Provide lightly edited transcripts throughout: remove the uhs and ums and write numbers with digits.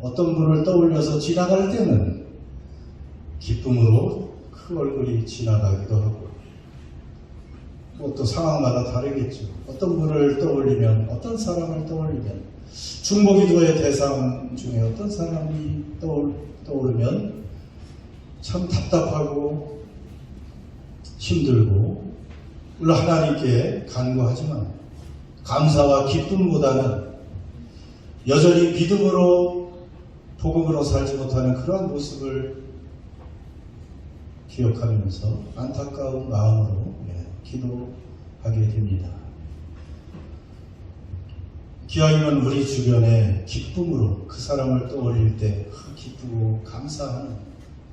어떤 분을 떠올려서 지나갈 때는 기쁨으로 그 얼굴이 지나가기도 하고, 또 상황마다 다르겠죠. 어떤 분을 떠올리면, 어떤 사람을 떠올리면, 중보기도의 대상 중에 어떤 사람이 떠오르면 참 답답하고 힘들고, 물론 하나님께 간구하지만 감사와 기쁨보다는 여전히 믿음으로 복음으로 살지 못하는 그러한 모습을 기억하면서 안타까운 마음으로 기도하게 됩니다. 기왕이면 우리 주변에 기쁨으로 그 사람을 떠올릴 때 기쁘고 감사하는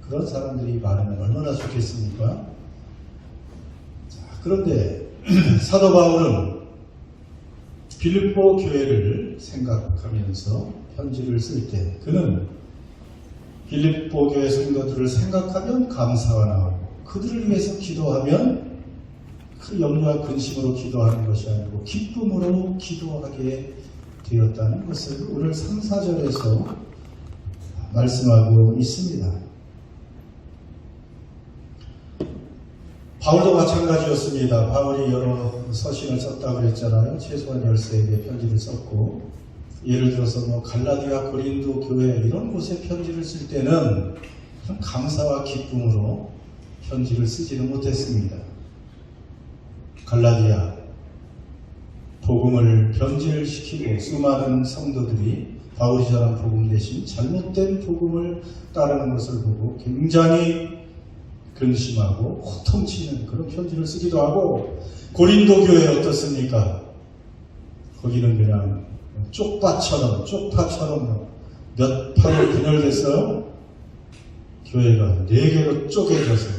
그런 사람들이 많으면 얼마나 좋겠습니까? 자, 그런데 사도 바울은 빌립보 교회를 생각하면서 편지를 쓸 때 그는 빌립보 교회 성도들을 생각하면 감사가 나오고 그들을 위해서 기도하면 그 염려와 근심으로 기도하는 것이 아니고 기쁨으로 기도하게 되었다는 것을 오늘 3, 4절에서 말씀하고 있습니다. 바울도 마찬가지였습니다. 바울이 여러 서신을 썼다고 그랬잖아요. 최소한 13개 편지를 썼고, 예를 들어서 갈라디아, 고린도 교회 이런 곳에 편지를 쓸 때는 감사와 기쁨으로 편지를 쓰지는 못했습니다. 갈라디아 복음을 변질시키고 수많은 성도들이 바울이 전한 복음 대신 잘못된 복음을 따르는 것을 보고 굉장히 근심하고 호통치는 그런 편지를 쓰기도 하고, 고린도 교회 어떻습니까? 거기는 그냥 쪽파처럼 몇 파로 분열돼서 교회가 4개로 쪼개져서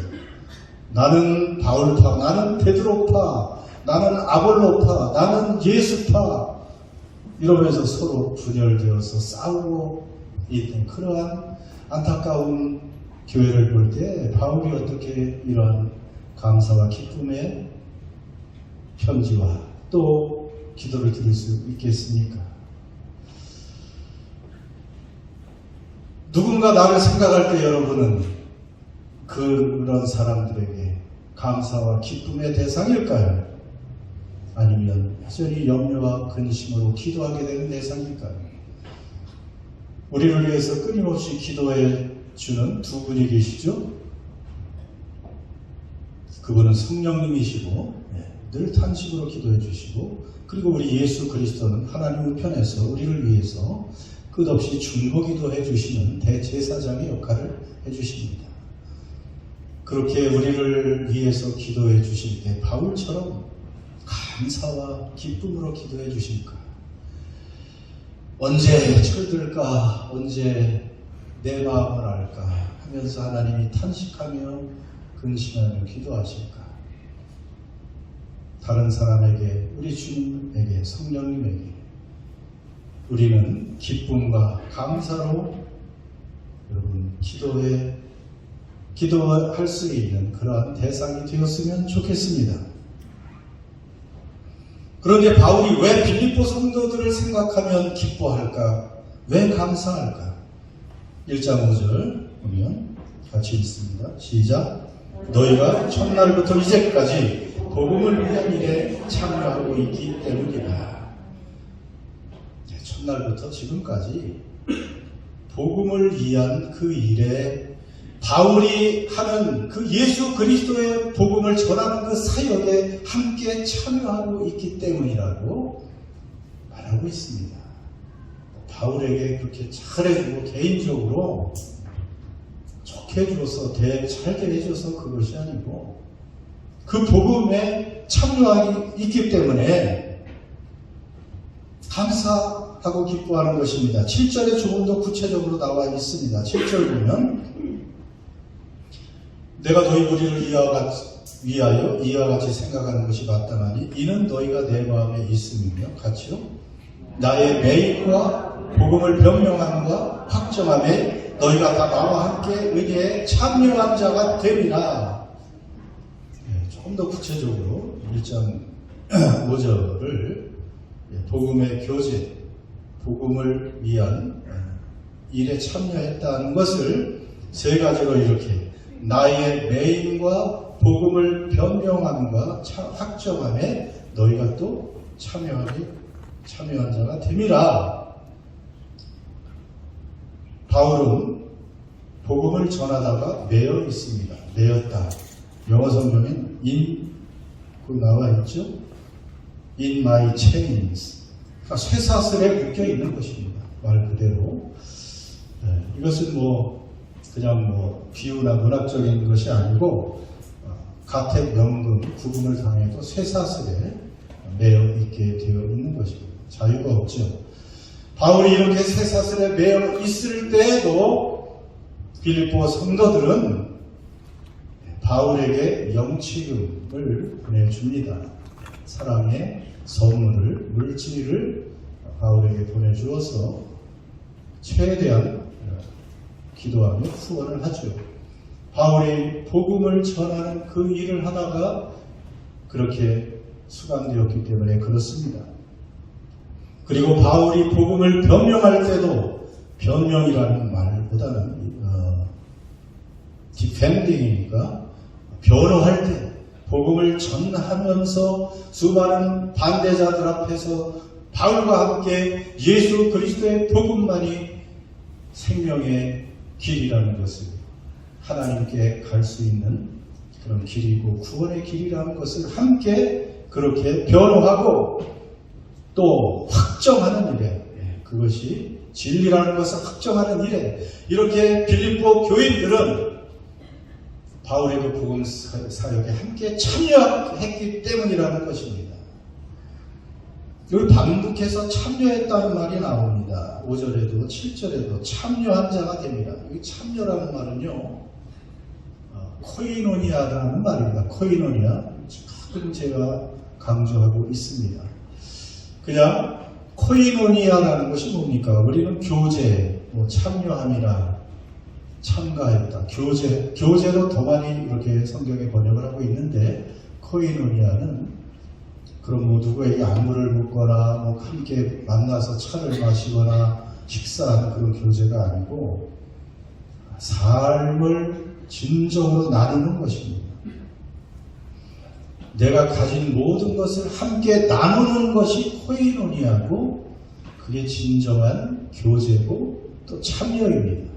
나는 바울파, 나는 베드로파, 나는 아볼로파, 나는 예수파 이러면서 서로 분열되어서 싸우고 있던 그러한 안타까운 교회를 볼 때 바울이 어떻게 이러한 감사와 기쁨의 편지와 또 기도를 드릴 수 있겠습니까? 누군가 나를 생각할 때 여러분은 그런 사람들에게 감사와 기쁨의 대상일까요? 아니면 여전히 염려와 근심으로 기도하게 되는 대상일까요? 우리를 위해서 끊임없이 기도해 주는 두 분이 계시죠? 그분은 성령님이시고 늘 탄식으로 기도해 주시고, 그리고 우리 예수 그리스도는 하나님 우편에서 우리를 위해서 끝없이 중보기도 해주시는 대제사장의 역할을 해주십니다. 그렇게 우리를 위해서 기도해 주실 때 바울처럼 감사와 기쁨으로 기도해 주실까? 언제 철들까? 언제 내 마음을 알까? 하면서 하나님이 탄식하며 근심하며 기도하실까? 다른 사람에게, 우리 주님에게, 성령님에게 우리는 기쁨과 감사로 여러분 기도할 수 있는 그러한 대상이 되었으면 좋겠습니다. 그런데 바울이 왜 빌립보 성도들을 생각하면 기뻐할까? 왜 감사할까? 1장 5절 보면 같이 읽습니다. 시작. 너희가 첫날부터 이제까지 복음을 위한 일에 참여하고 있기 때문이다. 첫날부터 지금까지 복음을 위한 그 일에, 바울이 하는 그 예수 그리스도의 복음을 전하는 그 사역에 함께 참여하고 있기 때문이라고 말하고 있습니다. 바울에게 그렇게 잘해주고 개인적으로 좋게 해줘서 잘 대해줘서 그것이 아니고 그 복음에 참여하기 있기 때문에 감사하고 기뻐하는 것입니다. 7절에 조금 더 구체적으로 나와 있습니다. 7절 보면 내가 너희 무리를 위하여 이와 같이 생각하는 것이 마땅하니 이는 너희가 내 마음에 있음이며 같이요 나의 매임과 복음을 변명함과 확정함에 너희가 다 나와 함께 은혜에 참여한 자가 되리라. 조금 더 구체적으로 1장 5절을 복음의 교제, 복음을 위한 일에 참여했다는 것을 세 가지로 이렇게 나의 매임과 복음을 변명함과 확정함에 너희가 또 참여한 자가 됨이라. 바울은 복음을 전하다가 매여 있습니다. 매였다. 영어 성경엔 그 나와 있죠. In my chains. 그러니까 쇠사슬에 묶여 있는 것입니다. 말 그대로. 이것은 그냥 비유나 문학적인 것이 아니고 가택 명금 구금을 당해도 쇠사슬에 매여 있게 되어 있는 것입니다. 자유가 없죠. 바울이 이렇게 쇠사슬에 매여 있을 때에도 빌립보 성도들은 바울에게 영치금을 보내줍니다. 사랑의 선물을, 물질을 바울에게 보내주어서 최대한 기도하며 후원을 하죠. 바울이 복음을 전하는 그 일을 하다가 그렇게 수감되었기 때문에 그렇습니다. 그리고 바울이 복음을 변명할 때도 변명이라는 말보다는 디펜딩이니까 변호할 때 복음을 전하면서 수많은 반대자들 앞에서 바울과 함께 예수 그리스도의 복음만이 생명의 길이라는 것을, 하나님께 갈 수 있는 그런 길이고 구원의 길이라는 것을 함께 그렇게 변호하고 또 확정하는 일에, 그것이 진리라는 것을 확정하는 일에 이렇게 빌립보 교인들은 바울의 그 복음 사역에 함께 참여했기 때문이라는 것입니다. 여기 반복해서 참여했다는 말이 나옵니다. 5절에도 7절에도 참여한 자가 됩니다. 여기 참여라는 말은요, 코이노니아라는 말입니다. 코이노니아. 가끔 제가 강조하고 있습니다. 그냥 코이노니아라는 것이 뭡니까? 우리는 교제, 참여함이라, 참가했다. 교제로 더 많이 이렇게 성경에 번역을 하고 있는데, 코이노니아는 그럼 누구에게 안부를 묻거나 함께 만나서 차를 마시거나 식사하는 그런 교제가 아니고 삶을 진정으로 나누는 것입니다. 내가 가진 모든 것을 함께 나누는 것이 코이노니아고, 그게 진정한 교제고 또 참여입니다.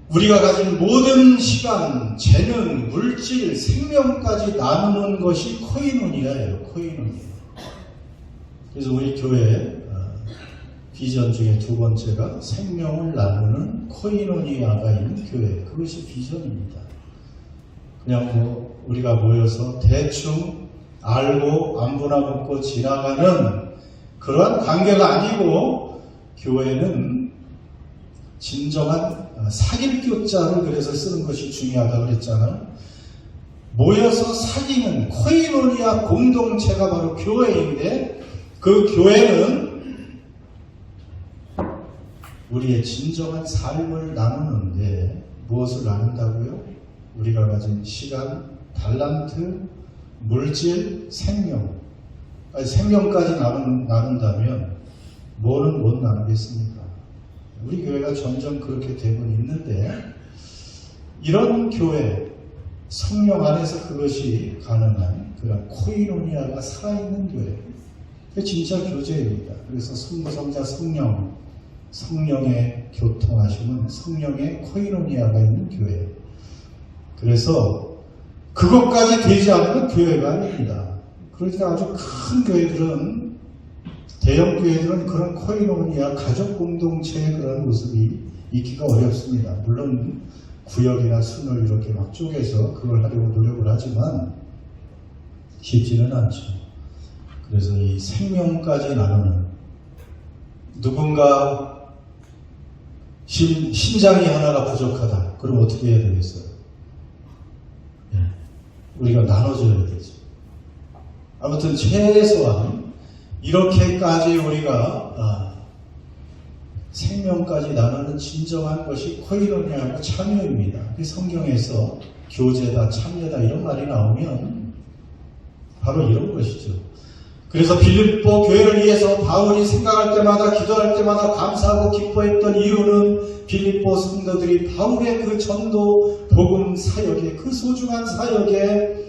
우리가 가진 모든 시간, 재능, 물질, 생명까지 나누는 것이 코이노니아예요. 코이노니아. 그래서 우리 교회 비전 중에 두 번째가 생명을 나누는 코이노니아가 있는 교회. 그것이 비전입니다. 그냥 우리가 모여서 대충 알고 안부나 묻고 지나가는 그러한 관계가 아니고, 교회는 진정한 사귈교자를 그래서 쓰는 것이 중요하다고 그랬잖아요. 모여서 사귀는 코이노니아 공동체가 바로 교회인데, 그 교회는 우리의 진정한 삶을 나누는데 무엇을 나눈다고요? 우리가 가진 시간, 달란트, 물질, 생명. 생명까지 나눈다면 뭐는 못 나누겠습니까? 우리 교회가 점점 그렇게 되고 있는데, 이런 교회, 성령 안에서 그것이 가능한 그런 코이노니아가 살아있는 교회. 그게 진짜 교제입니다. 그래서 성부, 성자, 성령의 교통하시는 성령의 코이노니아가 있는 교회. 그래서 그것까지 되지 않으면 교회가 아닙니다. 그러니까 아주 큰 교회들은, 대형 교회들은 그런 코이노니아, 가족 공동체의 그런 모습이 있기가 어렵습니다. 물론 구역이나 순을 이렇게 막 쪼개서 그걸 하려고 노력을 하지만 쉽지는 않죠. 그래서 이 생명까지 나누는, 누군가 심장이 하나가 부족하다. 그럼 어떻게 해야 되겠어요? 우리가 나눠줘야 되죠. 아무튼 최소한 이렇게까지 우리가 생명까지 나누는 진정한 것이 코이노니아고 참여입니다. 성경에서 교제다, 참여다 이런 말이 나오면 바로 이런 것이죠. 그래서 빌립보 교회를 위해서 바울이 생각할 때마다 기도할 때마다 감사하고 기뻐했던 이유는 빌립보 성도들이 바울의 그 전도 복음 사역에, 그 소중한 사역에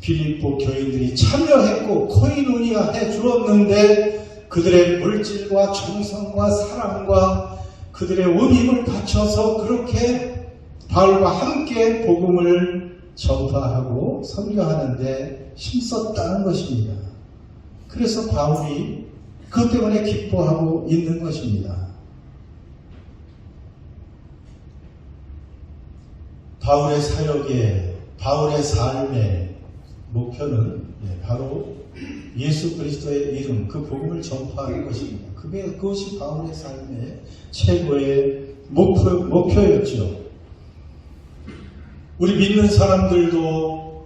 빌립보 교인들이 참여했고 코이노니아 해 주었는데 그들의 물질과 정성과 사랑과 그들의 온 힘을 바쳐서 그렇게 바울과 함께 복음을 전파하고 선교하는데 힘썼다는 것입니다. 그래서 바울이 그것 때문에 기뻐하고 있는 것입니다. 바울의 사역의, 바울의 삶의 목표는 바로 예수 그리스도의 이름, 그 복음을 전파하는 것입니다. 그것이 바울의 삶의 최고의 목표였죠. 우리 믿는 사람들도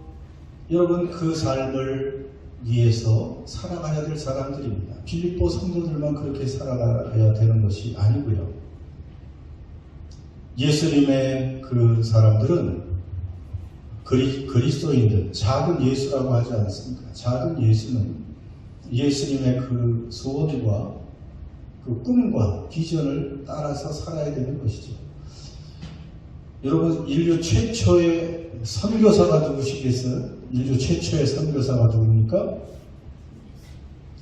여러분 그 삶을 위해서 살아가야 될 사람들입니다. 빌립보 성도들만 그렇게 살아가야 되는 것이 아니고요. 예수님의 그 사람들은 그리스도인들, 작은 예수라고 하지 않습니까? 작은 예수는 예수님의 그 소원과 그 꿈과 비전을 따라서 살아야 되는 것이죠. 여러분, 인류 최초의 선교사가 누구시겠어요? 인류 최초의 선교사가 누굽니까?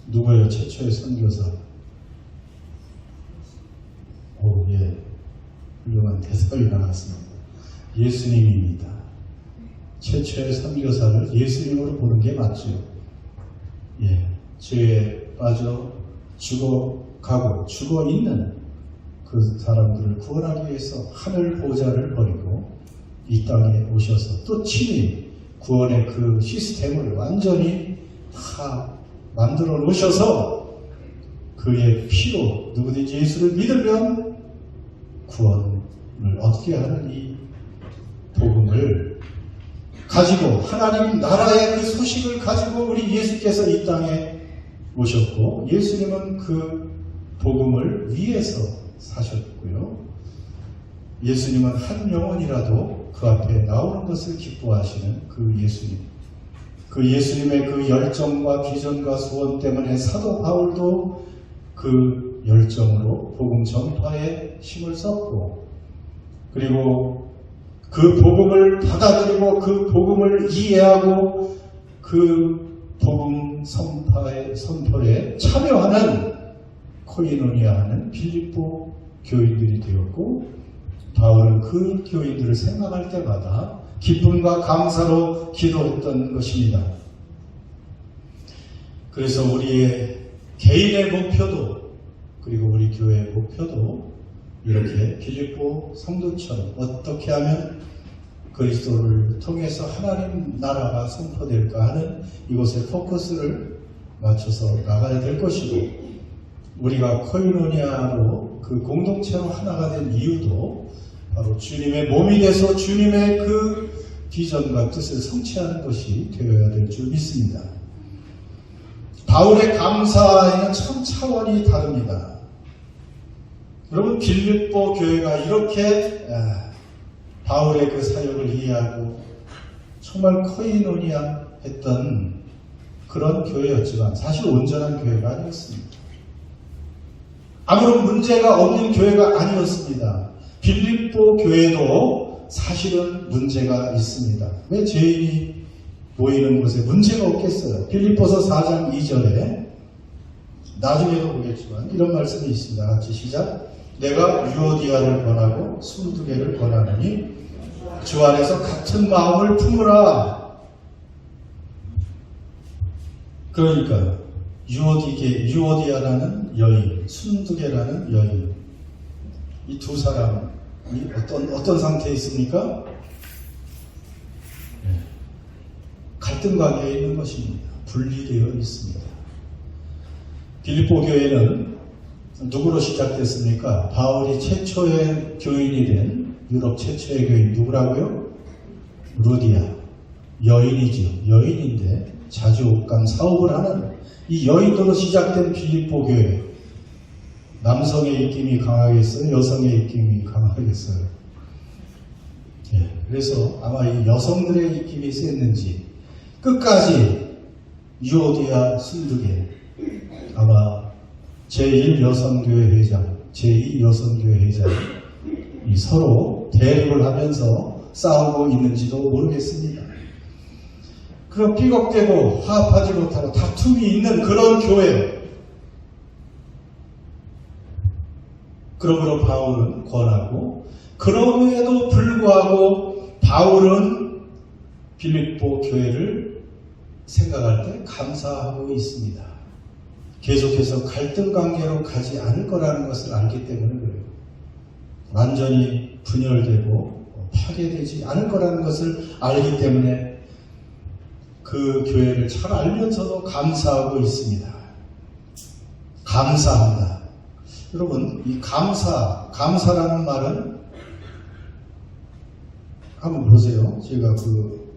누구예요? 최초의 선교사. 오, 예. 훌륭한 대답이 나왔습니다. 예수님입니다. 최초의 선교사를 예수님으로 보는 게 맞죠. 예. 죄에 빠져 죽어가고 죽어 있는 그 사람들을 구원하기 위해서 하늘 보좌를 버리고 이 땅에 오셔서 또 친히 구원의 그 시스템을 완전히 다 만들어 놓으셔서 그의 피로 누구든지 예수를 믿으면 구원을 얻게 하는 이 복음을 가지고 하나님 나라의 그 소식을 가지고 우리 예수께서 이 땅에 오셨고 예수님은 그 복음을 위해서 사셨고요. 예수님은 한 영혼이라도 그 앞에 나오는 것을 기뻐하시는 그 예수님. 그 예수님의 그 열정과 비전과 소원 때문에 사도 바울도 그 열정으로 복음 전파에 힘을 썼고 그리고 그 복음을 받아들이고 그 복음을 이해하고 그 복음 선포에 참여하는 코이노니아하는 빌립보 교인들이 되었고 바울은 그 교인들을 생각할 때마다 기쁨과 감사로 기도했던 것입니다. 그래서 우리의 개인의 목표도 그리고 우리 교회의 목표도 이렇게 빌립보 성도처럼 어떻게 하면 그리스도를 통해서 하나님 나라가 선포될까 하는 이곳에 포커스를 맞춰서 나가야 될 것이고 우리가 코이노니아로 그 공동체로 하나가 된 이유도 바로 주님의 몸이 돼서 주님의 그 비전과 뜻을 성취하는 것이 되어야 될 줄 믿습니다. 바울의 감사에는 참 차원이 다릅니다. 여러분 빌립보 교회가 이렇게 바울의 그 사역을 이해하고 정말 코이노니아 했던 그런 교회였지만 사실 온전한 교회가 아니었습니다. 아무런 문제가 없는 교회가 아니었습니다. 빌립보 교회도 사실은 문제가 있습니다. 왜 죄인이 모이는 곳에 문제가 없겠어요? 빌립보서 4장 2절에 나중에도 보겠지만 이런 말씀이 있습니다. 같이 시작. 내가 유오디아를 권하고 22개를 권하노니 주 안에서 같은 마음을 품으라. 그러니까 유오디아라는 여인, 22개라는 여인, 이 두 사람이 어떤 상태에 있습니까? 갈등 관계에 있는 것입니다. 분리되어 있습니다. 빌립보 교회는 누구로 시작됐습니까? 바울이 최초의 교인이 된 유럽 최초의 교인 누구라고요? 루디아. 여인이죠. 여인인데 자주 옷감 사업을 하는 이 여인으로 시작된 빌립보 교회. 남성의 입김이 강하겠어요? 여성의 입김이 강하겠어요? 그래서 아마 이 여성들의 입김이 셌는지 끝까지 유오디아 순두계, 아마 제1여성교회 회장, 제2여성교회 회장이 서로 대립을 하면서 싸우고 있는지도 모르겠습니다. 그 삐걱대고 화합하지 못하고 다툼이 있는 그런 교회, 그러므로 바울은 권하고, 그럼에도 불구하고 바울은 빌립보 교회를 생각할 때 감사하고 있습니다. 계속해서 갈등 관계로 가지 않을 거라는 것을 알기 때문에 그래요. 완전히 분열되고 파괴되지 않을 거라는 것을 알기 때문에 그 교회를 잘 알면서도 감사하고 있습니다. 감사합니다. 여러분, 이 감사라는 말은 한번 보세요. 제가 그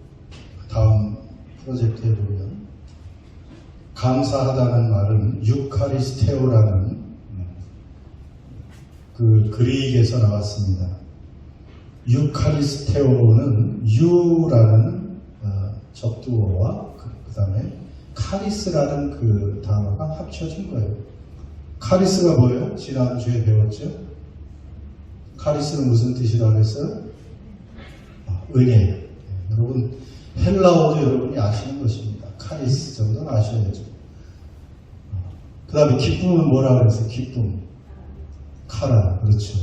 다음 프로젝트에 보면 감사하다는 말은 유카리스테오라는 그 그리스에서 나왔습니다. 유카리스테오는 유라는 접두어와 그 다음에 카리스라는 그 단어가 합쳐진 거예요. 카리스가 뭐예요? 지난주에 배웠죠? 카리스는 무슨 뜻이라고 했어요? 은혜예요. 여러분, 헬라어도 여러분이 아시는 것입니다. 카리스 정도는 아셔야죠. 그 다음에 기쁨은 뭐라고 그랬어요? 기쁨. 카라, 그렇죠.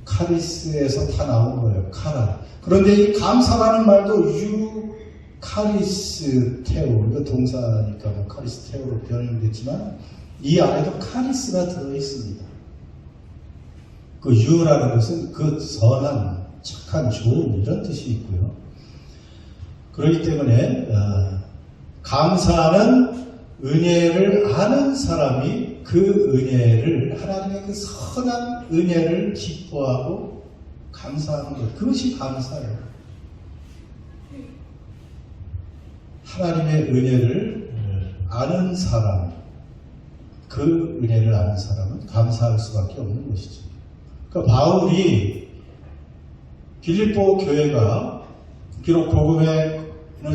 카리스에서 다 나온 거예요. 카라. 그런데 이 감사라는 말도 유카리스 테오, 이거 동사니까 뭐 카리스 테오로 변형됐지만 이 안에도 카리스가 들어있습니다. 그 유라는 것은 그 선한, 착한, 좋은 이런 뜻이 있고요. 그렇기 때문에 감사는 은혜를 아는 사람이 그 은혜를, 하나님의 그 선한 은혜를 기뻐하고 감사하는 것, 그것이 감사예요. 하나님의 은혜를 아는 사람, 그 은혜를 아는 사람은 감사할 수밖에 없는 것이죠. 그러니까 바울이 빌립보 교회가 비록 복음에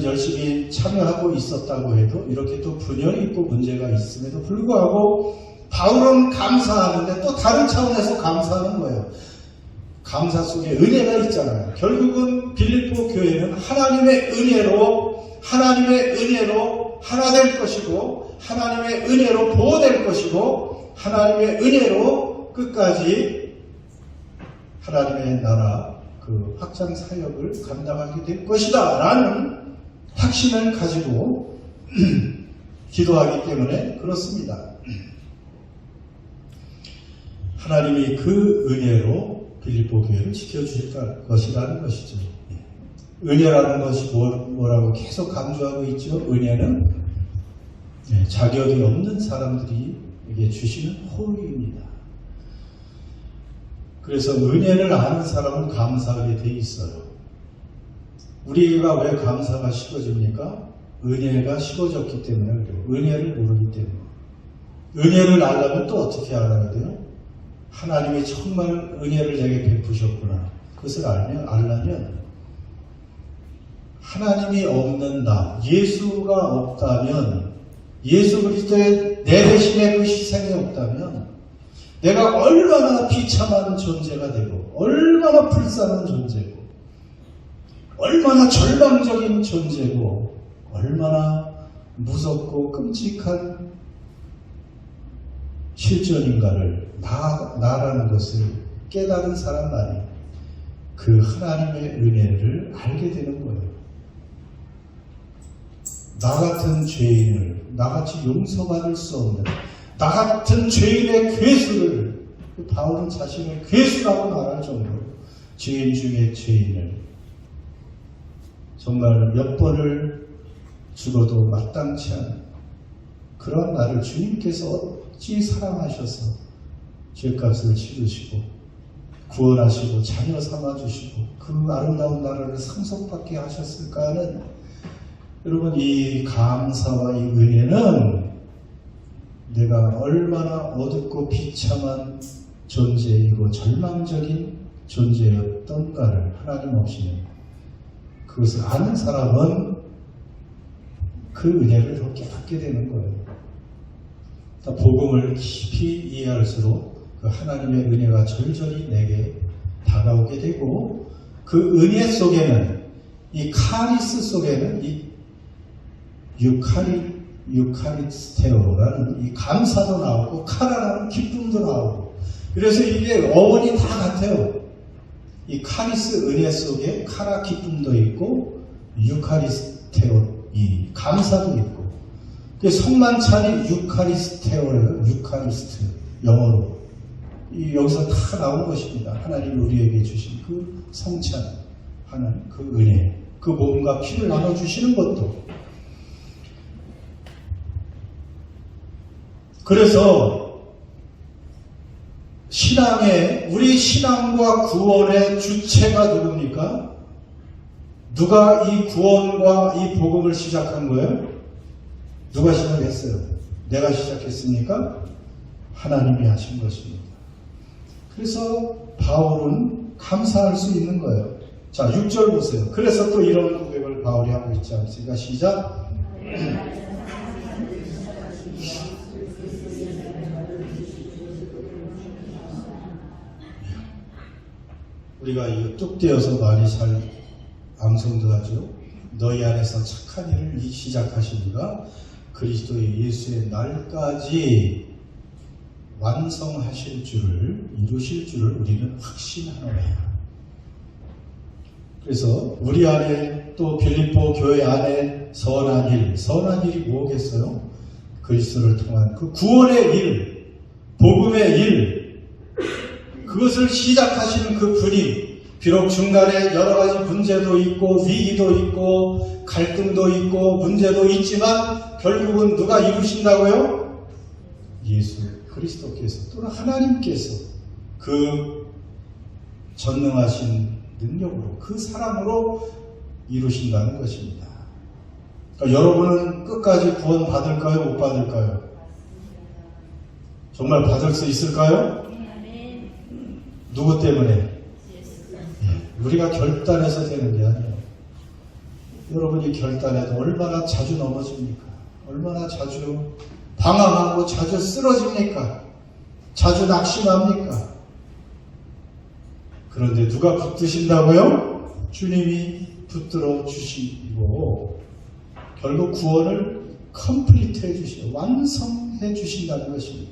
열심히 참여하고 있었다고 해도 이렇게 또 분열이 있고 문제가 있음에도 불구하고 바울은 감사하는데 또 다른 차원에서 감사하는 거예요. 감사 속에 은혜가 있잖아요. 결국은 빌립보 교회는 하나님의 은혜로 하나 될 것이고, 하나님의 은혜로 보호될 것이고, 하나님의 은혜로 끝까지 하나님의 나라 그 확장 사역을 감당하게 될 것이다 라는 확신을 가지고 기도하기 때문에 그렇습니다. 하나님이 그 은혜로 빌립보 교회를 지켜주실 것이라는 것이죠. 은혜라는 것이 뭐라고 계속 강조하고 있죠. 은혜는 자격이 없는 사람들에게 주시는 호의입니다. 그래서 은혜를 아는 사람은 감사하게 돼 있어요. 우리가 왜 감사가 식어집니까? 은혜가 식어졌기 때문에 그래요. 은혜를 모르기 때문에. 은혜를 알려면 또 어떻게 알아야 돼요? 하나님이 정말 은혜를 내게 베푸셨구나. 그것을 알려면 하나님이 없는 나, 예수가 없다면, 예수 그리스도의 내 대신에 그 희생이 없다면 내가 얼마나 비참한 존재가 되고, 얼마나 불쌍한 존재고, 얼마나 절망적인 존재고, 얼마나 무섭고 끔찍한 실존인가를 나라는 것을 깨달은 사람만이 그 하나님의 은혜를 알게 되는 거예요. 나 같은 죄인을 나같이 용서받을 수 없는 나 같은 죄인의 괴수를, 바울은 자신을 괴수라고 말할 정도로 죄인 중에 죄인을 정말 몇 번을 죽어도 마땅치 않은 그런 나를 주님께서 어찌 사랑하셔서 죄값을 치르시고 구원하시고 자녀 삼아주시고 그 아름다운 나라를 상속받게 하셨을까 하는, 여러분, 이 감사와 이 은혜는 내가 얼마나 어둡고 비참한 존재이고 절망적인 존재였던가를 하나님 없이는, 그것을 아는 사람은 그 은혜를 더 깨닫게 되는 거예요. 복음을 깊이 이해할수록 그 하나님의 은혜가 절절히 내게 다가오게 되고, 그 은혜 속에는, 이 카리스 속에는 이 유카리스테오라는 이 감사도 나오고 카라라는 기쁨도 나오고, 그래서 이게 어원이 다 같아요. 이 카리스 은혜 속에 카라 기쁨도 있고 유카리스테오 이 감사도 있고, 그 성만찬이 유카리스테오예요. 유카리스트 영어로 여기서 다 나온 것입니다. 하나님이 우리에게 주신 그 성찬, 하나님 그 은혜, 그 몸과 피를 나눠주시는 것도. 그래서 우리 신앙과 구원의 주체가 누굽니까? 누가 이 구원과 이 복음을 시작한 거예요? 누가 시작했어요? 내가 시작했습니까? 하나님이 하신 것입니다. 그래서 바울은 감사할 수 있는 거예요. 자, 6절 보세요. 그래서 또 이런 고백을 바울이 하고 있지 않습니까? 시작. 우리가 이 뚝 떼어서 말이 잘 암송도 하죠. 너희 안에서 착한 일을 시작하시니가 그리스도의 예수의 날까지 완성하실 줄을, 이루실 줄을 우리는 확신하노라. 그래서 우리 안에 또 빌립보 교회 안에 선한 일이 뭐겠어요? 그리스도를 통한 그 구원의 일, 복음의 일, 그것을 시작하시는 그 분이 비록 중간에 여러 가지 문제도 있고 위기도 있고 갈등도 있고 문제도 있지만 결국은 누가 이루신다고요? 예수 그리스도께서 또는 하나님께서 그 전능하신 능력으로 그 사랑으로 이루신다는 것입니다. 그러니까 여러분은 끝까지 구원 받을까요? 못 받을까요? 정말 받을 수 있을까요? 누구 때문에? 우리가 결단해서 되는 게 아니에요. 여러분이 결단해도 얼마나 자주 넘어집니까? 얼마나 자주 방황하고 자주 쓰러집니까? 자주 낙심합니까? 그런데 누가 붙드신다고요? 주님이 붙들어 주시고 결국 구원을 컴플리트 해주시고 완성해 주신다는 것입니다.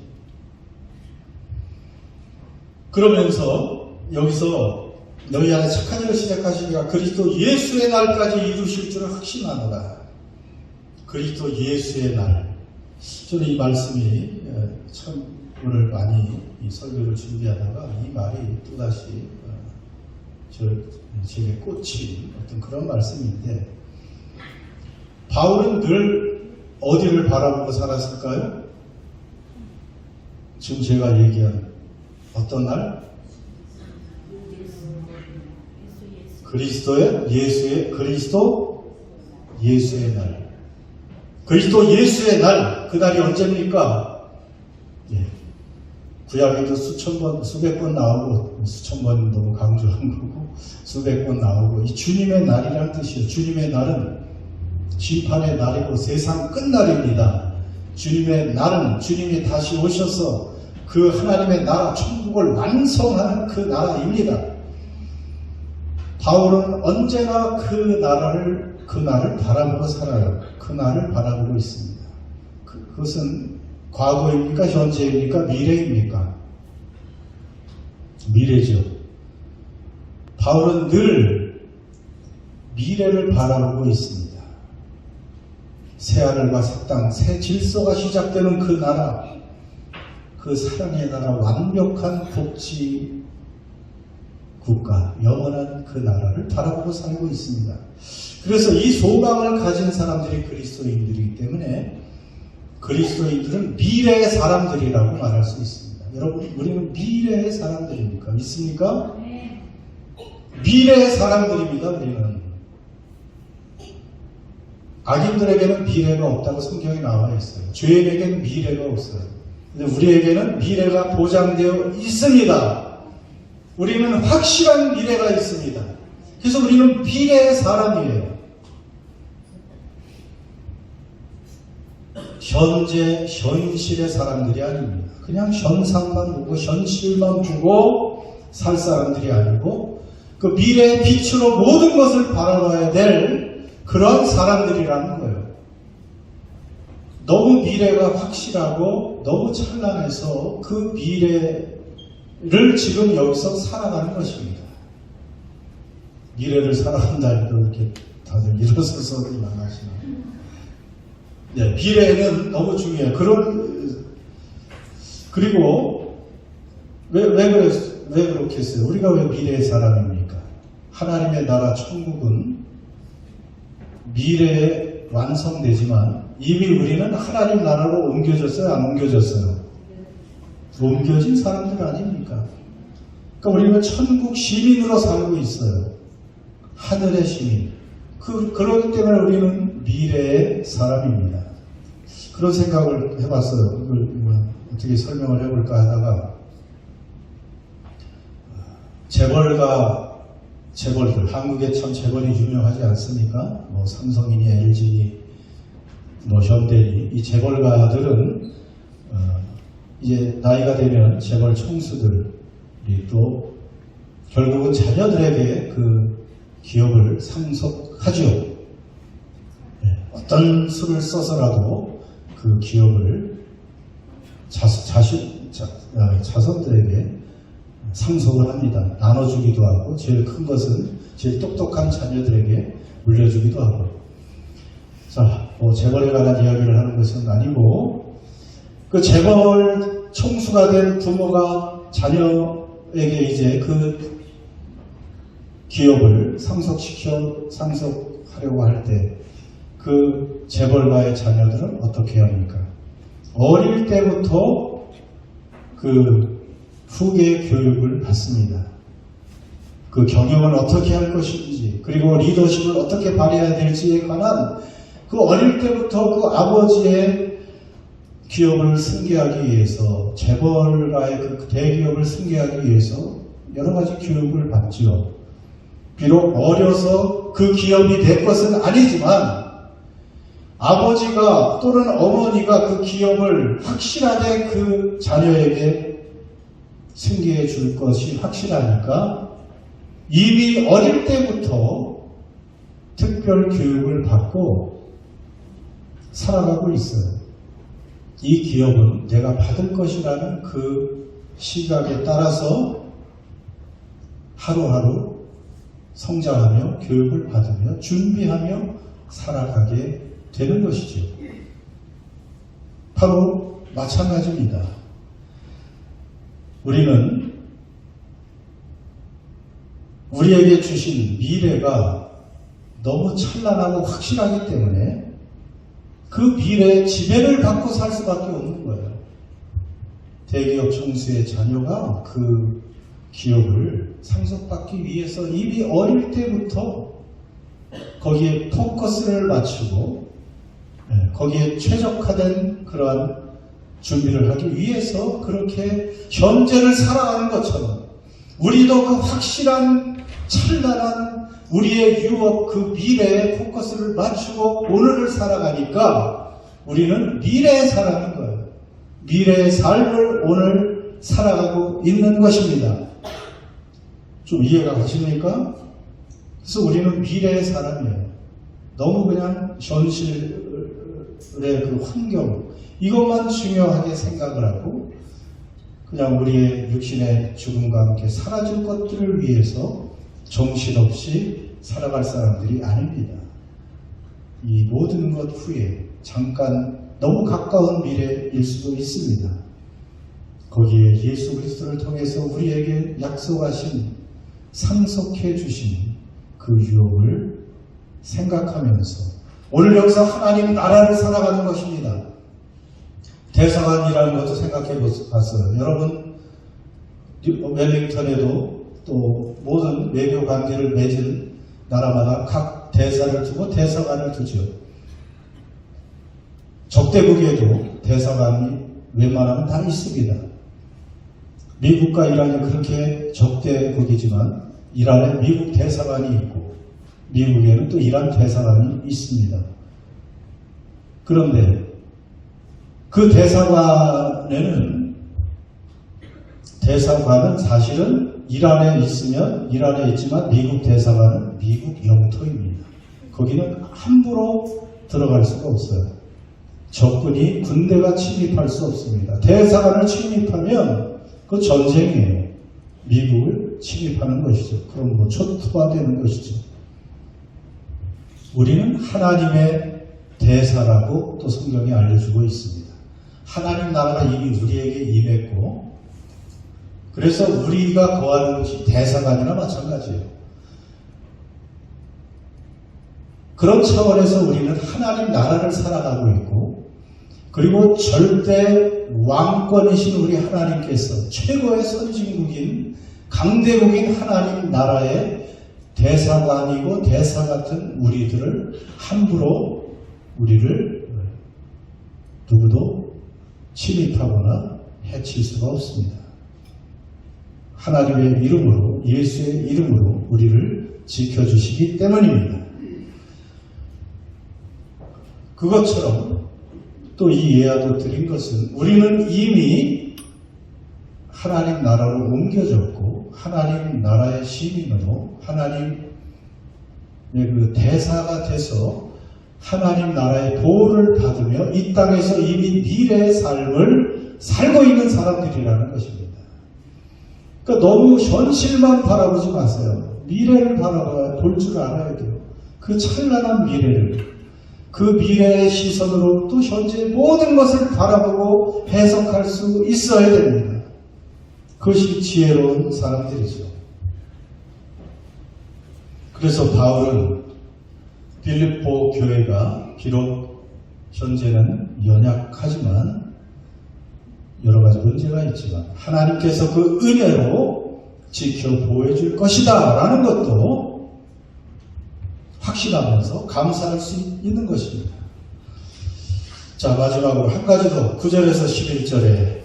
그러면서 여기서 너희 안에 착한 일을 시작하시니까 그리스도 예수의 날까지 이루실 줄을 확신하노라. 그리스도 예수의 날. 저는 이 말씀이 참 오늘 많이 이 설교를 준비하다가 이 말이 또다시 제게 꽂힌 어떤 그런 말씀인데, 바울은 늘 어디를 바라보고 살았을까요? 지금 제가 얘기한 어떤 날? 그리스도 예수의 날. 그리스도 예수의 날. 그 날이 언제입니까? 구약에도 수백 번 나오고, 수천 번 너무 강조한 거고, 수백 번 나오고, 이 주님의 날이라는 뜻이에요. 주님의 날은 심판의 날이고 세상 끝날입니다. 주님의 날은 주님이 다시 오셔서 그 하나님의 나라, 천국을 완성하는 그 나라입니다. 바울은 언제나 그 날을 바라보고 살아요. 그 날을 바라보고 있습니다. 그것은 과거입니까? 현재입니까? 미래입니까? 미래죠. 바울은 늘 미래를 바라보고 있습니다. 새하늘과 새 땅, 새 질서가 시작되는 그 나라, 그 사랑의 나라, 완벽한 복지 국가, 영원한 그 나라를 바라보고 살고 있습니다. 그래서 이 소망을 가진 사람들이 그리스도인들이기 때문에 그리스도인들은 미래의 사람들이라고 말할 수 있습니다. 여러분, 우리는 미래의 사람들입니까? 믿습니까? 네. 미래의 사람들입니다. 우리는. 악인들에게는 미래가 없다고 성경에 나와 있어요. 죄인에게는 미래가 없어요. 근데 우리에게는 미래가 보장되어 있습니다. 우리는 확실한 미래가 있습니다. 그래서 우리는 미래의 사람이에요. 현재 현실의 사람들이 아닙니다. 그냥 현상만 보고 현실만 보고 살 사람들이 아니고 그 미래의 빛으로 모든 것을 바라봐야 될 그런 사람들이라는 거예요. 너무 미래가 확실하고 너무 찬란해서 그 미래를 지금 여기서 살아가는 것입니다. 미래를 살아간다니까 이렇게 다들 일어서서 나가시나. 네, 미래는 너무 중요해요. 그리고 왜 그렇게 했어요? 우리가 왜 미래의 사람입니까? 하나님의 나라 천국은 미래에 완성되지만 이미 우리는 하나님 나라로 옮겨졌어요? 안 옮겨졌어요? 옮겨진 사람들 아닙니까? 그러니까 우리는 천국 시민으로 살고 있어요. 하늘의 시민. 그렇기 때문에 우리는 미래의 사람입니다. 그런 생각을 해봤어요. 이걸 어떻게 설명을 해볼까 하다가 재벌들, 한국에 참 재벌이 유명하지 않습니까? 뭐 삼성이니 LG니 뭐 현대니 이 재벌가들은 이제 나이가 되면 재벌 총수들이 또 결국은 자녀들에게 그 기업을 상속하죠. 네, 어떤 수를 써서라도 그 기업을 자손들에게 상속을 합니다. 나눠주기도 하고 제일 큰 것은 제일 똑똑한 자녀들에게 물려주기도 하고. 자, 뭐 재벌에 관한 이야기를 하는 것은 아니고 그 재벌 총수가 된 부모가 자녀에게 이제 그 기업을 상속하려고 할 때 그 재벌가의 자녀들은 어떻게 합니까? 어릴 때부터 그 후계 교육을 받습니다. 그 경영을 어떻게 할 것인지 그리고 리더십을 어떻게 발휘해야 될지에 관한 그 어릴 때부터 그 아버지의 기업을 승계하기 위해서 재벌가의 그 대기업을 승계하기 위해서 여러 가지 교육을 받죠. 비록 어려서 그 기업이 될 것은 아니지만 아버지가 또는 어머니가 그 기업을 확실하게 그 자녀에게 승계해 줄 것이 확실하니까 이미 어릴 때부터 특별 교육을 받고 살아가고 있어요. 이 기업은 내가 받을 것이라는 그 시각에 따라서 하루하루 성장하며 교육을 받으며 준비하며 살아가게 되는 것이죠. 바로 마찬가지입니다. 우리는 우리에게 주신 미래가 너무 찬란하고 확실하기 때문에 그 미래의 지배를 받고 살 수밖에 없는 거예요. 대기업 총수의 자녀가 그 기업을 상속받기 위해서 이미 어릴 때부터 거기에 포커스를 맞추고 거기에 최적화된 그러한 준비를 하기 위해서 그렇게 현재를 살아가는 것처럼 우리도 그 확실한 찬란한 우리의 유업 그 미래에 포커스를 맞추고 오늘을 살아가니까 우리는 미래의 사람인 거예요. 미래의 삶을 오늘 살아가고 있는 것입니다. 좀 이해가 가십니까? 그래서 우리는 미래의 사람이에요. 너무 그냥 현실의 그 환경 이것만 중요하게 생각을 하고 그냥 우리의 육신의 죽음과 함께 사라질 것들을 위해서 정신없이 살아갈 사람들이 아닙니다. 이 모든 것 후에 잠깐 너무 가까운 미래일 수도 있습니다. 거기에 예수 그리스도를 통해서 우리에게 약속하신 상속해 주신 그 유업을 생각하면서 오늘 여기서 하나님 나라를 살아가는 것입니다. 대사관이라는 것도 생각해 봤어요. 여러분 웰링턴에도 또 모든 외교 관계를 맺은 나라마다 각 대사를 두고 대사관을 두죠. 적대국에도 대사관이 웬만하면 다 있습니다. 미국과 이란이 그렇게 적대국이지만 이란에 미국 대사관이 있고 미국에는 또 이란 대사관이 있습니다. 그런데 그 대사관은 사실은 이란에 있지만 미국 대사관은 미국 영토입니다. 거기는 함부로 들어갈 수가 없어요. 적군이 군대가 침입할 수 없습니다. 대사관을 침입하면 그 전쟁이에요. 미국을 침입하는 것이죠. 그럼 뭐 초토화되는 것이죠. 우리는 하나님의 대사라고 또 성경이 알려주고 있습니다. 하나님 나라가 이미 우리에게 임했고, 그래서 우리가 거하는 곳이 대사관이나 마찬가지예요. 그런 차원에서 우리는 하나님 나라를 살아가고 있고, 그리고 절대 왕권이신 우리 하나님께서 최고의 선진국인 강대국인 하나님 나라의 대사관이고 대사 같은 우리들을 함부로 우리를 누구도 침입하거나 해칠 수가 없습니다. 하나님의 이름으로, 예수의 이름으로 우리를 지켜주시기 때문입니다. 그것처럼 또 이 예화도 드린 것은 우리는 이미 하나님 나라로 옮겨졌고 하나님 나라의 시민으로 하나님의 그 대사가 돼서 하나님 나라의 보호를 받으며 이 땅에서 이미 미래의 삶을 살고 있는 사람들이라는 것입니다. 그러니까 너무 현실만 바라보지 마세요. 미래를 볼 줄 알아야 돼요. 그 찬란한 미래를, 그 미래의 시선으로 또 현재 모든 것을 바라보고 해석할 수 있어야 됩니다. 그것이 지혜로운 사람들이죠. 그래서 바울은 빌립보 교회가 비록 현재는 연약하지만 여러 가지 문제가 있지만 하나님께서 그 은혜로 지켜 보호해 줄 것이다 라는 것도 확신하면서 감사할 수 있는 것입니다. 자, 마지막으로 한 가지 더 9절에서 11절에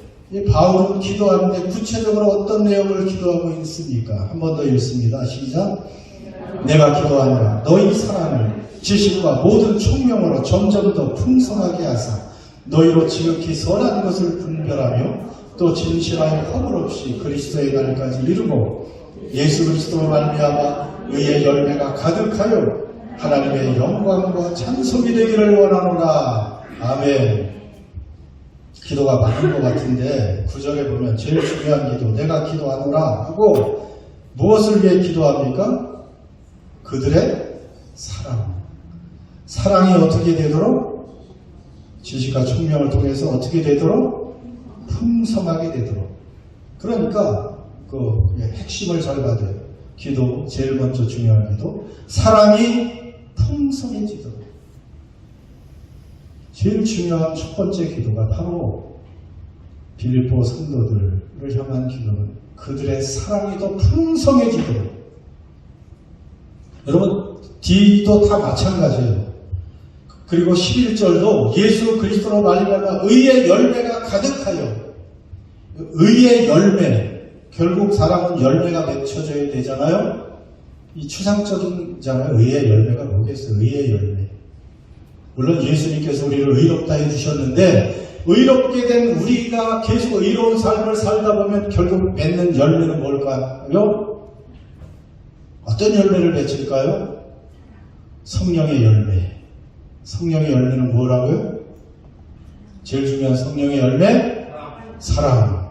바울은 기도하는데 구체적으로 어떤 내용을 기도하고 있습니까? 한 번 더 읽습니다. 시작. 내가 기도하노라 너희 사랑을 지식과 모든 총명으로 점점 더 풍성하게 하사 너희로 지극히 선한 것을 분별하며 또 진실하여 허물 없이 그리스도의 날까지 이루고 예수 그리스도로 말미암아 의의 열매가 가득하여 하나님의 영광과 찬송이 되기를 원하노라. 아멘. 기도가 많은 것 같은데 9절에 보면 제일 중요한 기도, 내가 기도하노라 하고 무엇을 위해 기도합니까? 그들의 사랑. 사랑이 어떻게 되도록? 지식과 총명을 통해서 어떻게 되도록? 풍성하게 되도록. 그러니까 그 핵심을 잘 받아요. 기도, 제일 먼저 중요한 기도. 사랑이 풍성해지도록. 제일 중요한 첫 번째 기도가 바로 빌립보 성도들을 향한 기도는 그들의 사랑이 더 풍성해지도록. 여러분, 뒤도 다 마찬가지예요. 그리고 11절도 예수 그리스도로 말미암아 의의 열매가 가득하여. 의의 열매. 결국 사람은 열매가 맺혀져야 되잖아요. 이 추상적인잖아요. 의의 열매가 뭐겠어요? 의의 열매. 물론 예수님께서 우리를 의롭다 해주셨는데 의롭게 된 우리가 계속 의로운 삶을 살다 보면 결국 맺는 열매는 뭘까요? 어떤 열매를 맺을까요? 성령의 열매. 성령의 열매는 뭐라고요? 제일 중요한 성령의 열매? 사랑.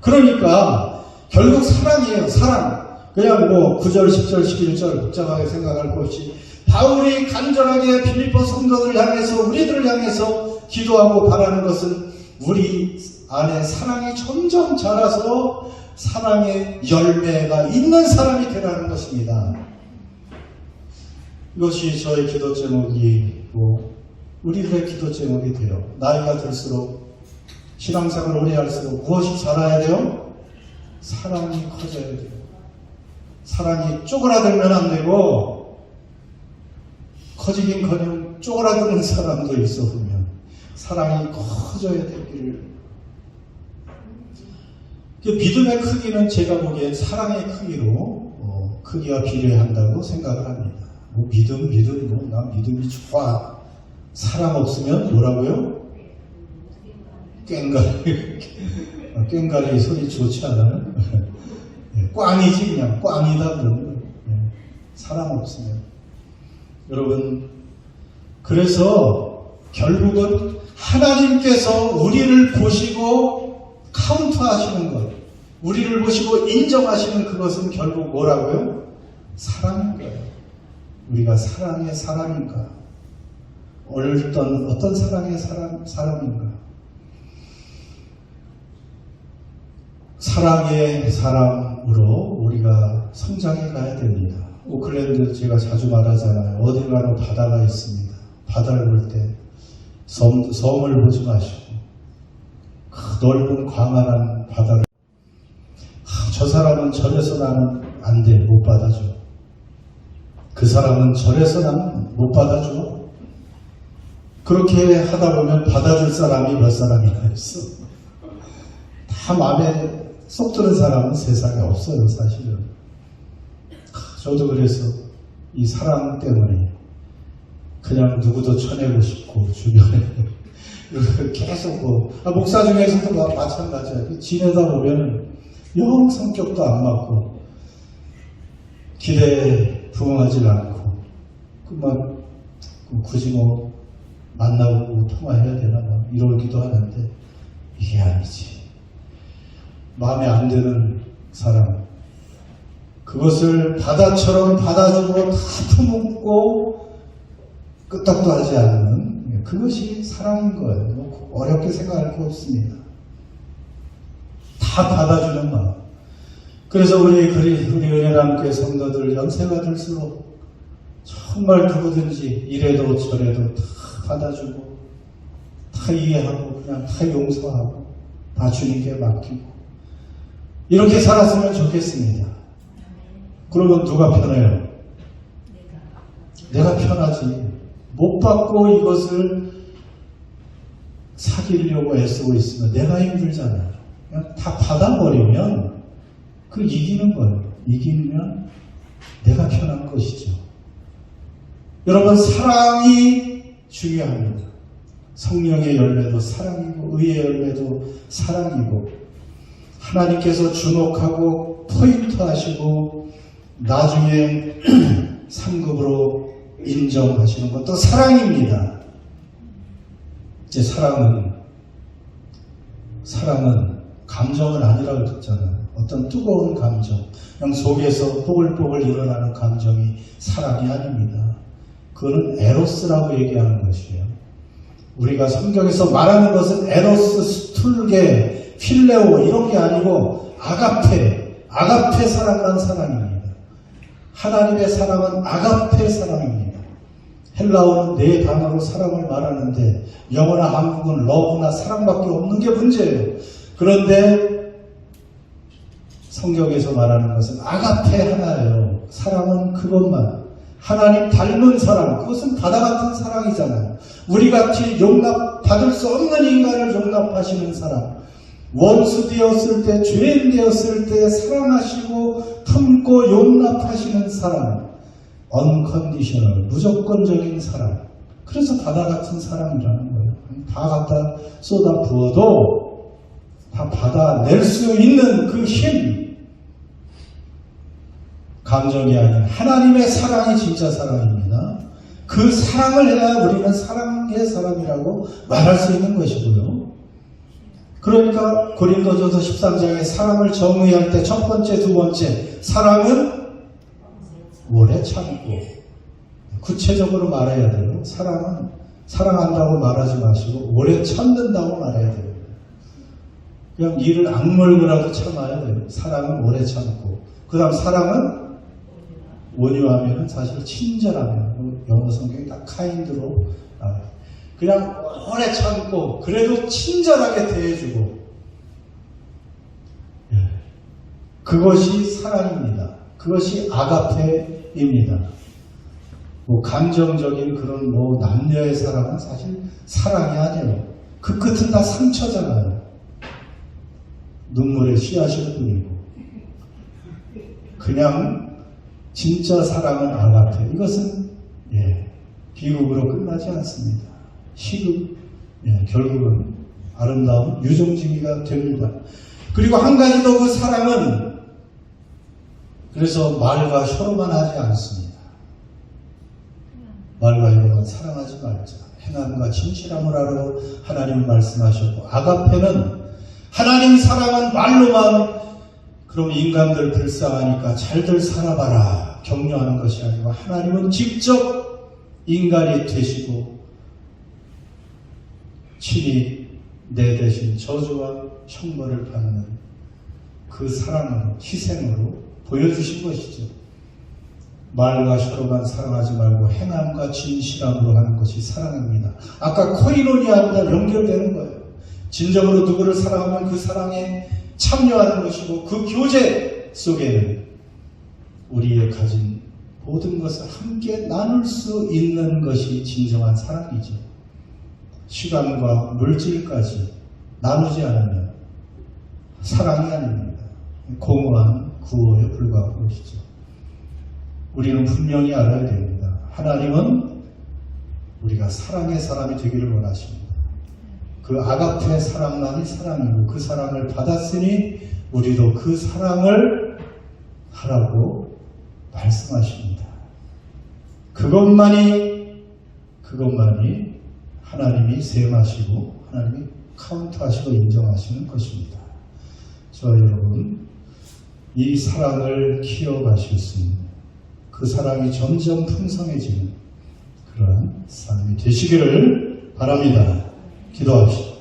그러니까 결국 사랑이에요. 사랑. 그냥 뭐 9절, 10절, 11절 복잡하게 생각할 것 없이 바울이 간절하게 빌립보 성도들을 향해서 우리들을 향해서 기도하고 바라는 것은 우리 안에 사랑이 점점 자라서 사랑의 열매가 있는 사람이 되라는 것입니다. 이것이 저의 기도 제목이고 우리들의 기도 제목이 돼요. 나이가 들수록 신앙생활을 오래 할수록 무엇이 자라야 돼요? 사랑이 커져야 돼요. 사랑이 쪼그라들면 안 되고 커지긴커녕 쪼그라드는 사람도 있어 보면 사랑이 커져야 되기를. 믿음의 크기는 제가 보기엔 사랑의 크기로 크기와 비례한다고 생각을 합니다. 뭐 믿음 난 믿음이 좋아. 사랑 없으면 뭐라고요? 꽹가리 소리 좋지 않아요? 꽝이지, 그냥 꽝이다 그러면. 사랑 없으면. 여러분, 그래서 결국은 하나님께서 우리를 보시고 카운트하시는 것, 우리를 보시고 인정하시는 그것은 결국 뭐라고요? 사랑인 거예요. 우리가 사랑의 사람인가? 어떤 사랑의 사람인가? 사랑의 사람으로 우리가 성장해 가야 됩니다. 오클랜드 제가 자주 말하잖아요. 어딜 가나 바다가 있습니다. 바다를 볼 때 섬을 보지 마시고 그 넓은 광활한 바다를 저 사람은 저래서 나는 안 돼, 못 받아줘. 그 사람은 저래서 나는 못 받아줘. 그렇게 하다 보면 받아줄 사람이 몇 사람이나 있어. 다 마음에 쏙 드는 사람은 세상에 없어요, 사실은. 저도 그래서 이 사랑 때문에 그냥 누구도 쳐내고 싶고 주변에 계속 목사 중에서도 마찬가지야. 지내다 보면은 영 성격도 안 맞고 기대에 부응하지 않고 굳이 만나고 통화해야 되나 이러기도 하는데 이게 아니지. 마음에 안 드는 사람, 그것을 바다처럼 받아주고 다 품고 끄떡도 하지 않는 그것이 사랑인 거예요. 어렵게 생각할 거 없습니다. 다 받아주는 마음. 그래서 우리 은혜남교회 성도들 연세가 들수록 정말 누구든지 이래도 저래도 다 받아주고 다 이해하고 그냥 다 용서하고 다 주님께 맡기고 이렇게 살았으면 좋겠습니다. 그러면 누가 편해요? 내가 편하지. 못 받고 이것을 사귀려고 애쓰고 있으면 내가 힘들잖아요. 그냥 다 받아버리면 그 이기는 거예요. 이기면 내가 편한 것이죠. 여러분, 사랑이 중요합니다. 성령의 열매도 사랑이고 의의 열매도 사랑이고 하나님께서 주목하고 포인트하시고 나중에 상급으로 인정하시는 것도 사랑입니다. 이제 사랑은 감정은 아니라고 했잖아요. 어떤 뜨거운 감정, 그냥 속에서 뽀글뽀글 일어나는 감정이 사랑이 아닙니다. 그거는 에로스라고 얘기하는 것이에요. 우리가 성경에서 말하는 것은 에로스, 스툴게, 필레오 이런 게 아니고 아가페 사랑이란 사랑입니다. 하나님의 사랑은 아가페 사랑입니다. 헬라어는 네 단어로 사랑을 말하는데 영어나 한국은 러브나 사랑밖에 없는 게 문제예요. 그런데 성경에서 말하는 것은 아가페 하나예요. 사랑은 그것만. 하나님 닮은 사랑, 그것은 바다 같은 사랑이잖아요. 우리 같이 받을 수 없는 인간을 용납하시는 사랑. 원수 되었을 때, 죄인 되었을 때 사랑하시고 품고 용납하시는 사랑. 언컨디셔널, 무조건적인 사랑. 그래서 바다 같은 사랑이라는 거예요. 다 갖다 쏟아 부어도 다 받아낼 수 있는 그 힘. 감정이 아닌 하나님의 사랑이 진짜 사랑입니다. 그 사랑을 해야 우리는 사랑의 사람이라고 말할 수 있는 것이고요. 그러니까 고린도전서 13장에 사랑을 정의할 때 첫 번째, 두 번째 사랑은 오래 참고 구체적으로 말해야 돼요. 사랑은 사랑한다고 말하지 마시고 오래 참는다고 말해야 돼요. 그냥 이를 악물고라도 참아야 돼요. 사랑은 오래 참고. 그 다음 사랑은 온유하면 사실 친절하면 영어 성경이 딱 카인드로 그냥 오래 참고 그래도 친절하게 대해주고 그것이 사랑입니다. 그것이 아가페입니다. 감정적인 그런 남녀의 사랑은 사실 사랑이 아니에요. 그 끝은 다 상처잖아요. 눈물의 씨앗일 뿐이고 그냥 진짜 사랑은 아가페. 이것은 비극으로 끝나지 않습니다. 결국은 아름다운 유종지기가 됩니다. 그리고 한 가지 더 그 사랑은 그래서 말과 혀로만 하지 않습니다. 말과 혀로만 사랑하지 말자. 행함과 진실함을 하러 하나님은 말씀하셨고, 아가페는 하나님 사랑은 말로만 그럼 인간들 불쌍하니까 잘들 살아봐라 격려하는 것이 아니고, 하나님은 직접 인간이 되시고 친히 내 대신 저주와 형벌을 받는 그 사랑으로, 희생으로 보여주신 것이죠. 말과 혀로만 사랑하지 말고 행함과 진실함으로 하는 것이 사랑입니다. 아까 코이노니아보다 연결되는 거예요. 진정으로 누구를 사랑하면 그 사랑에 참여하는 것이고, 그 교제 속에는 우리의 가진 모든 것을 함께 나눌 수 있는 것이 진정한 사랑이죠. 시간과 물질까지 나누지 않으면 사랑이 아닙니다. 공허한 구호에 불과한 것이죠. 우리는 분명히 알아야 됩니다. 하나님은 우리가 사랑의 사람이 되기를 원하십니다. 그 아가페 사랑만이 사랑이고, 그 사랑을 받았으니 우리도 그 사랑을 하라고 말씀하십니다. 그것만이 하나님이 셈하시고 하나님이 카운트하시고 인정하시는 것입니다. 저와 여러분, 이 사랑을 키워가실 수 있는, 그 사랑이 점점 풍성해지는 그러한 삶이 되시기를 바랍니다. 기도합시다.